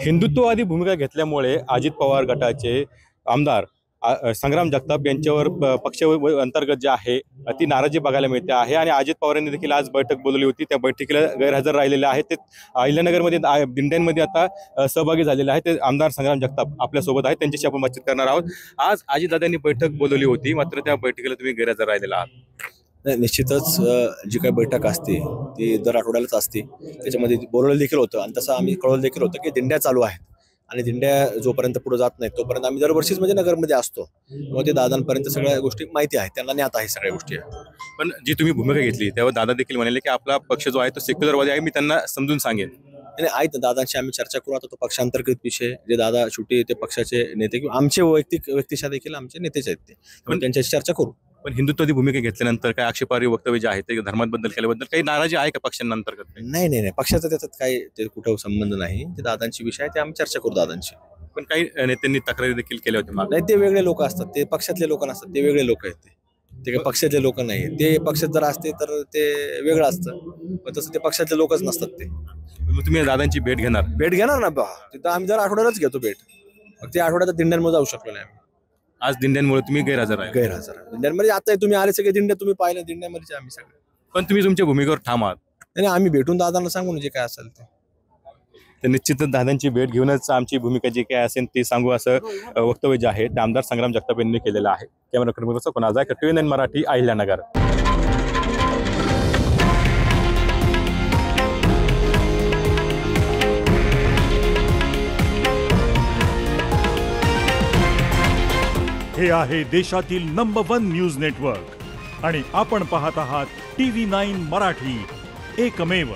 हिंदुत्ववादी भूमिका घेतल्यामुळे अजित पवार गटाचे आमदार संग्राम जगताप यांच्यावर पक्ष अंतर्गत जे आहे ती नाराजी बघायला मिळते आहे आणि अजित पवारांनी देखील आज बैठक बोलवली होती। त्या बैठकीला गैरहजर राहिलेले आहेत। ते अहिल्यानगरमध्ये दिंड्यांमध्ये आता सहभागी झालेले आहेत। ते आमदार संग्राम जगताप आपल्या सोबत आहेत, त्यांच्याशी आपण बातचीत करणार आहोत। आज अजितदादांनी बैठक बोलवली होती, मात्र त्या बैठकीला तुम्ही गैरहजर राहिलेला आहात। निश्चितच जी काही बैठक असते ती दर आठवड्यालाच असते, त्याच्यामध्ये बोलवलं देखील होतं आणि तसं आम्ही कळवलं देखील होतं की दिंड्या चालू आहेत आणि दिंड्या जोपर्यंत पुढे जात नाहीत तोपर्यंत आम्ही दरवर्षीच म्हणजे नगरमध्ये असतो। मग ते दादांपर्यंत सगळ्या गोष्टी माहिती आहेत, त्यांना ज्ञात आहे सगळ्या गोष्टी। पण जी तुम्ही भूमिका घेतली तेव्हा दादा देखील म्हणाले की आपला पक्ष जो आहे तो सेक्युलरवादी आहे, मी त्यांना समजून सांगेन। आणि आहेत दादांशी आम्ही चर्चा करू। आता तो पक्षांतर्गत विषय, जे दादा शेवटी ते पक्षाचे नेते किंवा आमचे वैयक्तिक व्यक्तिशः देखील आमचे नेतेच आहेत ते, पण त्यांच्याशी चर्चा करू। पण हिंदुत्वादी भूमिका घेतल्यानंतर काय आक्षेपार्ह वक्तव्य जे आहे ते धर्माबद्दल केल्याबद्दल काही नाराजी आहे का पक्षांतर्गत? नाही नाही नाही, पक्षाचा त्याच्यात काही ते कुठं संबंध नाही। ते दादांची विषय आहे, ते आम्ही चर्चा करू दादांशी। पण काही नेत्यांनी तक्रारी देखील केल्या होत्या मागे। नाही, ते वेगळे लोक असतात, ते पक्षातले लोक नसतात, ते वेगळे लोक आहेत। ते काही पक्षातले लोक नाही, ते पक्षात जर असते तर ते वेगळं असतं, पण तसं ते पक्षातले लोकच नसतात ते। मग तुम्ही दादांची भेट घेणार? भेट घेणार ना बा, तिथं आम्ही जर आठवड्यालाच घेतो भेट। मग ते आठवड्यात दिंड्यांमध्ये जाऊ शकलो नाही आम्ही। आज दिंड्यांमुळे तुम्ही गैरहजर आहे? गैरहजर दिंड्यांमध्ये आता तुम्ही आले सगळे दिंड्या, तुम्ही पाहिले दिंड्यामध्ये आम्ही सगळे। पण तुम्ही तुमच्या भूमिकेवर ठाम आहात? नाही, आम्ही भेटून दादांना सांगू ना जे काय असेल ते। तर निश्चितच दादांची भेट घेऊनच आमची भूमिका जी काय असेल ती सांगू असं वक्तव्य जे आहे ते आमदार संग्राम जगताप यांनी केलेलं आहे। कॅमेरा कर्मचारी कोण आहे TVN मराठी, अहिल्यानगर। हे आहे देशातील नंबर 1 न्यूज नेटवर्क आणि आपण पाहत आहात TV9 मराठी, एकमेव।